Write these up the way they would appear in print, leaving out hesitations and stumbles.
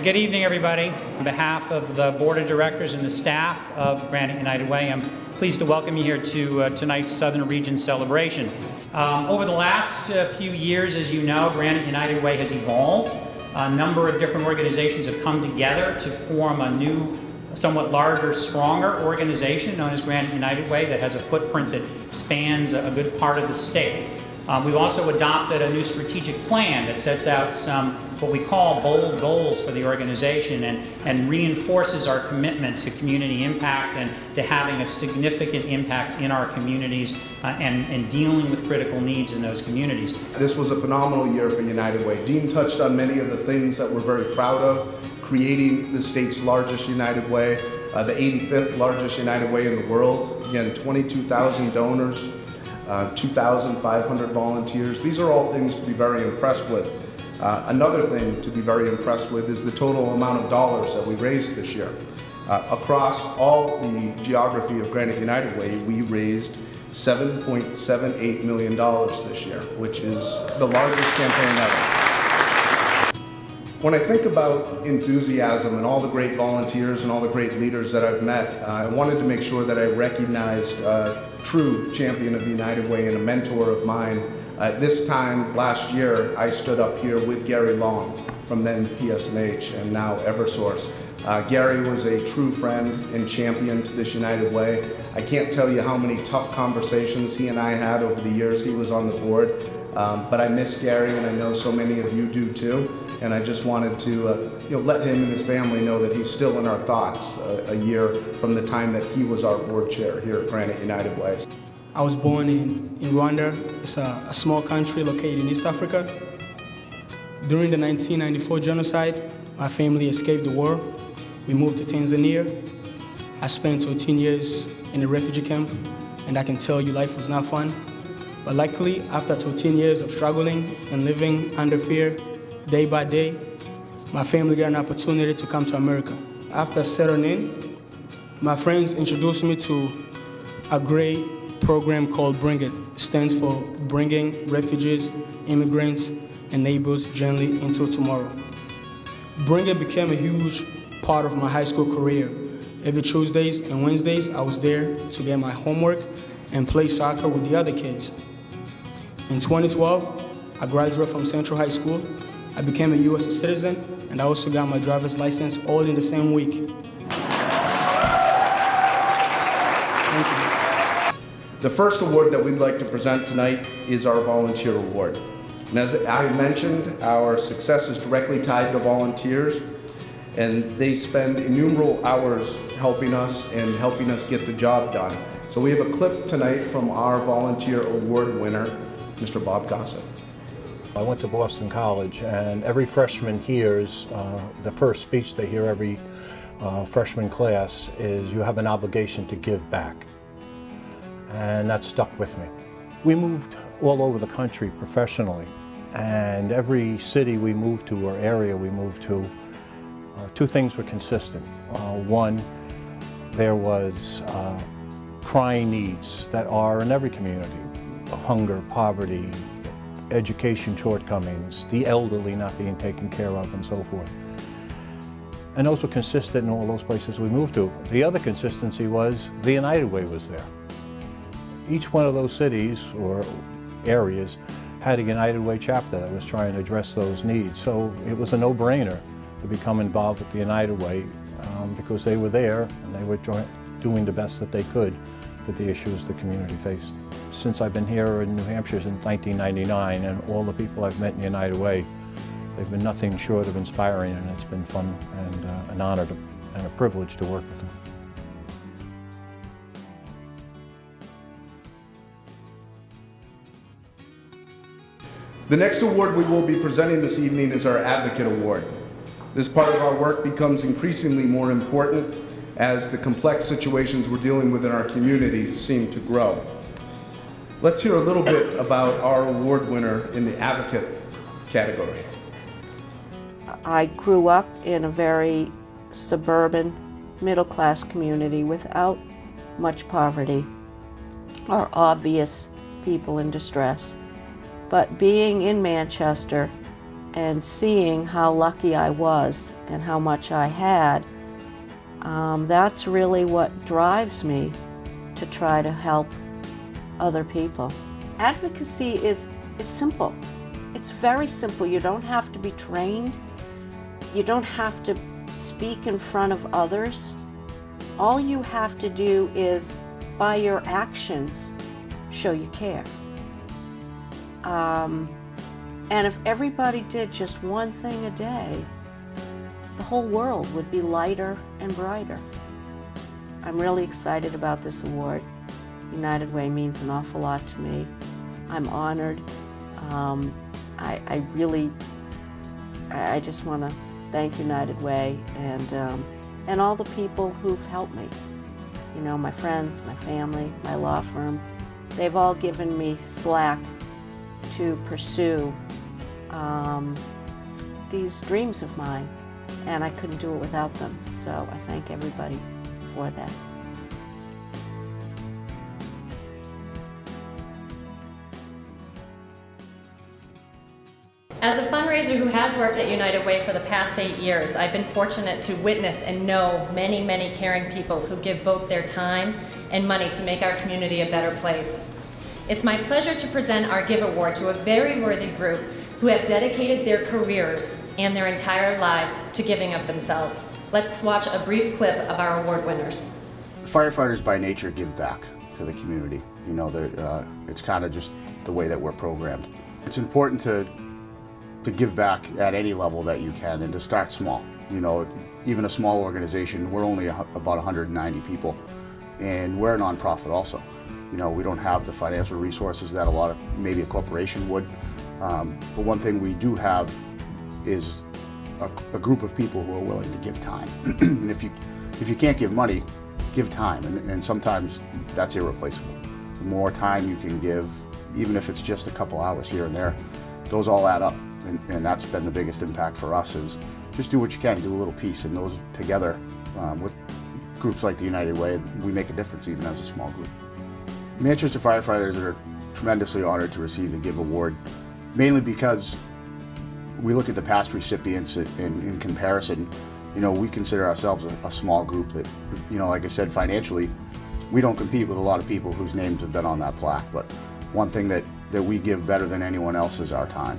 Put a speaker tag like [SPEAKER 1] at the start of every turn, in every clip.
[SPEAKER 1] Good evening, everybody. On behalf of the Board of Directors and the staff of Granite United Way, I'm pleased to welcome you here to tonight's Southern Region celebration. Over the last few years, as you know, Granite United Way has evolved. A number of different organizations have come together to form a new, somewhat larger, stronger organization known as Granite United Way that has a footprint that spans a good part of the state. We've also adopted a new strategic plan that sets out some what we call bold goals for the organization and reinforces our commitment to community impact and to having a significant impact in our communities and dealing with critical needs in those communities.
[SPEAKER 2] This was a phenomenal year for United Way. Dean touched on many of the things that we're very proud of, creating the state's largest United Way, the 85th largest United Way in the world. Again, 22,000 donors, 2,500 volunteers. These are all things to be very impressed with. Another thing to be very impressed with is the total amount of dollars that we raised this year. Across all the geography of Granite United Way, we raised $7.78 million this year, which is the largest campaign ever. When I think about enthusiasm and all the great volunteers and all the great leaders that I've met, I wanted to make sure that I recognized a true champion of the United Way and a mentor of mine. This time last year, I stood up here with Gary Long from then PSNH and now Eversource. Gary was a true friend and champion to this United Way. I can't tell you how many tough conversations he and I had over the years he was on the board, but I miss Gary, and I know so many of you do too. And I just wanted to let him and his family know that he's still in our thoughts a year from the time that he was our board chair here at Granite United Way.
[SPEAKER 3] I was born in Rwanda. It's a small country located in East Africa. During the 1994 genocide, my family escaped the war. We moved to Tanzania. I spent 13 years in a refugee camp, and I can tell you life was not fun. But luckily, after 13 years of struggling and living under fear, day by day, my family got an opportunity to come to America. After settling in, my friends introduced me to a great program called Bring It. It stands for Bringing Refugees, Immigrants, and Neighbors Gently into Tomorrow. Bring It became a huge part of my high school career. Every Tuesdays and Wednesdays, I was there to get my homework and play soccer with the other kids. In 2012, I graduated from Central High School. I became a U.S. citizen, and I also got my driver's license all in the same week. Thank you.
[SPEAKER 2] The first award that we'd like to present tonight is our Volunteer Award. And as I mentioned, our success is directly tied to volunteers, and they spend innumerable hours helping us and helping us get the job done. So we have a clip tonight from our Volunteer Award winner, Mr. Bob Gossett.
[SPEAKER 4] I went to Boston College, and every freshman hears, the first speech they hear every freshman class is, you have an obligation to give back. And that stuck with me. We moved all over the country professionally, and every city we moved to or area we moved to, two things were consistent. One, there was crying needs that are in every community: hunger, poverty, education shortcomings, the elderly not being taken care of, and so forth. And those were consistent in all those places we moved to. The other consistency was the United Way was there. Each one of those cities or areas had a United Way chapter that was trying to address those needs. So it was a no-brainer to become involved with the United Way because they were there and they were doing the best that they could with the issues the community faced. Since I've been here in New Hampshire since 1999, and all the people I've met in United Way, they've been nothing short of inspiring, and it's been fun and an honor and a privilege to work with them.
[SPEAKER 2] The next award we will be presenting this evening is our Advocate Award. This part of our work becomes increasingly more important as the complex situations we're dealing with in our communities seem to grow. Let's hear a little bit about our award winner in the Advocate category.
[SPEAKER 5] I grew up in a very suburban, middle-class community without much poverty or obvious people in distress. But being in Manchester and seeing how lucky I was and how much I had, that's really what drives me to try to help other people. Advocacy is simple. It's very simple. You don't have to be trained. You don't have to speak in front of others. All you have to do is, by your actions, show you care. And if everybody did just one thing a day, the whole world would be lighter and brighter. I'm really excited about this award. United Way means an awful lot to me. I'm honored. I just want to thank United Way and all the people who've helped me. You know, my friends, my family, my law firm. They've all given me slack to pursue these dreams of mine, and I couldn't do it without them. So I thank everybody for that.
[SPEAKER 6] As a fundraiser who has worked at United Way for the past 8 years, I've been fortunate to witness and know many, many caring people who give both their time and money to make our community a better place. It's my pleasure to present our Give Award to a very worthy group who have dedicated their careers and their entire lives to giving of themselves. Let's watch a brief clip of our award winners.
[SPEAKER 7] Firefighters by nature give back to the community. You know, it's kind of just the way that we're programmed. It's important to give back at any level that you can and to start small. You know, even a small organization, we're only about 190 people, and we're a nonprofit also. You know, we don't have the financial resources that maybe a corporation would, but one thing we do have is a group of people who are willing to give time. And if you can't give money, give time, and sometimes that's irreplaceable. The more time you can give, even if it's just a couple hours here and there, those all add up. And that's been the biggest impact for us, is just do what you can, do a little piece, and those together with groups like the United Way, we make a difference even as a small group. Manchester firefighters are tremendously honored to receive the Give Award, mainly because we look at the past recipients in comparison. You know, we consider ourselves a small group that, you know, like I said, financially, we don't compete with a lot of people whose names have been on that plaque, but one thing that we give better than anyone else is our time.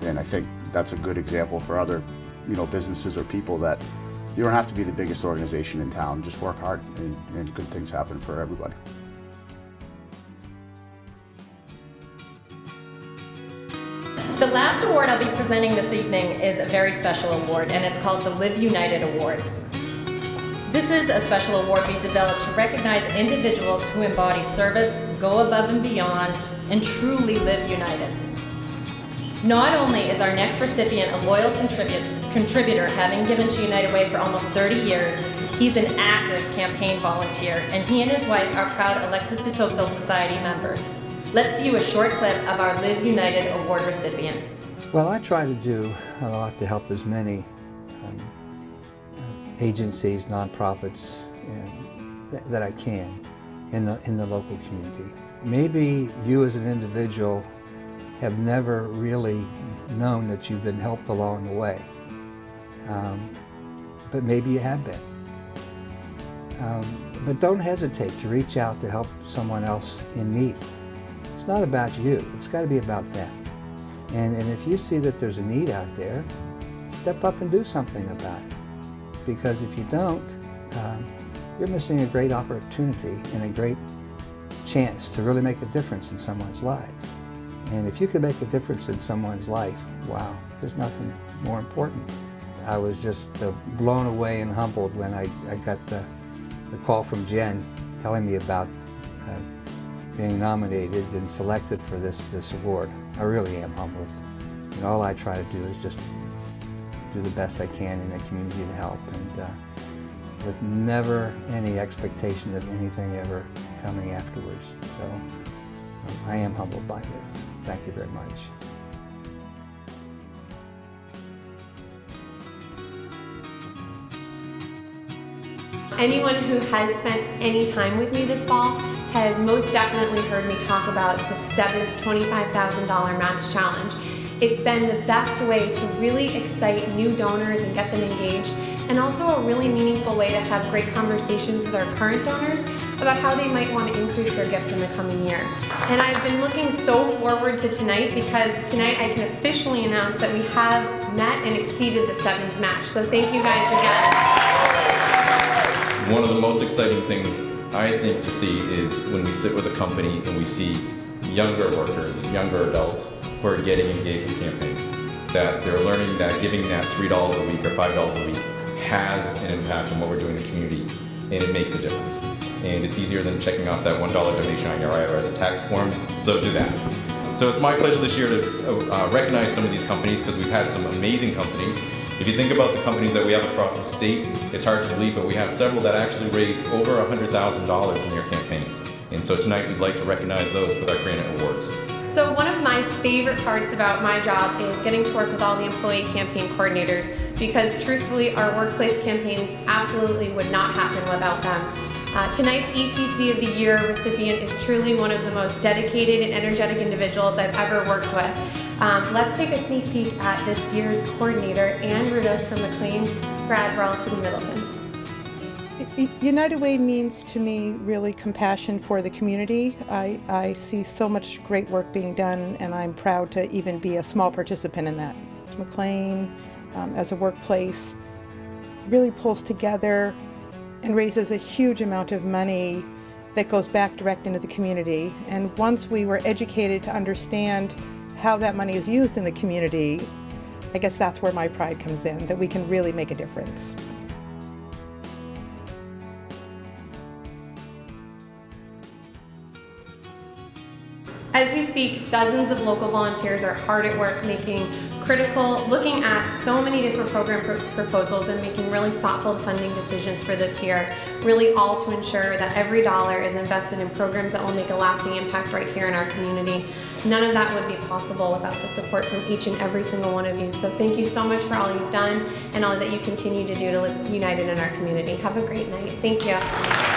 [SPEAKER 7] And I think that's a good example for other, you know, businesses or people, that you don't have to be the biggest organization in town. Just work hard and good things happen for everybody.
[SPEAKER 6] The last award I'll be presenting this evening is a very special award, and it's called the Live United Award. This is a special award we've developed to recognize individuals who embody service, go above and beyond, and truly live united. Not only is our next recipient a loyal contributor, having given to United Way for almost 30 years, he's an active campaign volunteer, and he and his wife are proud Alexis de Tocqueville Society members. Let's view a short clip of our Live United Award recipient.
[SPEAKER 8] Well, I try to do a lot to help as many agencies, nonprofits that I can in the local community. Maybe you as an individual have never really known that you've been helped along the way, but maybe you have been. But don't hesitate to reach out to help someone else in need. It's not about you, it's got to be about them. And if you see that there's a need out there, step up and do something about it. Because if you don't, you're missing a great opportunity and a great chance to really make a difference in someone's life. And if you can make a difference in someone's life, wow, there's nothing more important. I was just blown away and humbled when I got the call from Jen telling me about being nominated and selected for this award. I really am humbled. And all I try to do is just do the best I can in the community to help, and with never any expectation of anything ever coming afterwards. So I am humbled by this. Thank you very much.
[SPEAKER 9] Anyone who has spent any time with me this fall has most definitely heard me talk about the Stebbins $25,000 Match Challenge. It's been the best way to really excite new donors and get them engaged, and also a really meaningful way to have great conversations with our current donors about how they might want to increase their gift in the coming year. And I've been looking so forward to tonight, because tonight I can officially announce that we have met and exceeded the Stebbins match. So thank you guys again.
[SPEAKER 10] One of the most exciting things I think to see is when we sit with a company and we see younger workers, younger adults who are getting engaged with campaigns, that they're learning that giving that $3 a week or $5 a week has an impact on what we're doing in the community, and it makes a difference. And it's easier than checking off that $1 donation on your IRS tax form, so do that. So it's my pleasure this year to recognize some of these companies, because we've had some amazing companies. If you think about the companies that we have across the state, it's hard to believe, but we have several that actually raised over $100,000 in their campaigns. And so tonight we'd like to recognize those with our Granite Awards.
[SPEAKER 9] So one of my favorite parts about my job is getting to work with all the employee campaign coordinators, because truthfully our workplace campaigns absolutely would not happen without them. Tonight's ECC of the Year recipient is truly one of the most dedicated and energetic individuals I've ever worked with. Let's take a sneak peek at this year's coordinator, Ann Rudos from McLean grad, Raleigh Middleton.
[SPEAKER 11] United Way means to me really compassion for the community. I see so much great work being done, and I'm proud to even be a small participant in that. McLean, as a workplace, really pulls together and raises a huge amount of money that goes back direct into the community. And once we were educated to understand how that money is used in the community, I guess that's where my pride comes in, that we can really make a difference.
[SPEAKER 9] As we speak, dozens of local volunteers are hard at work looking at so many different program proposals and making really thoughtful funding decisions for this year, really all to ensure that every dollar is invested in programs that will make a lasting impact right here in our community. None of that would be possible without the support from each and every single one of you. So thank you so much for all you've done and all that you continue to do to live united in our community. Have a great night. Thank you.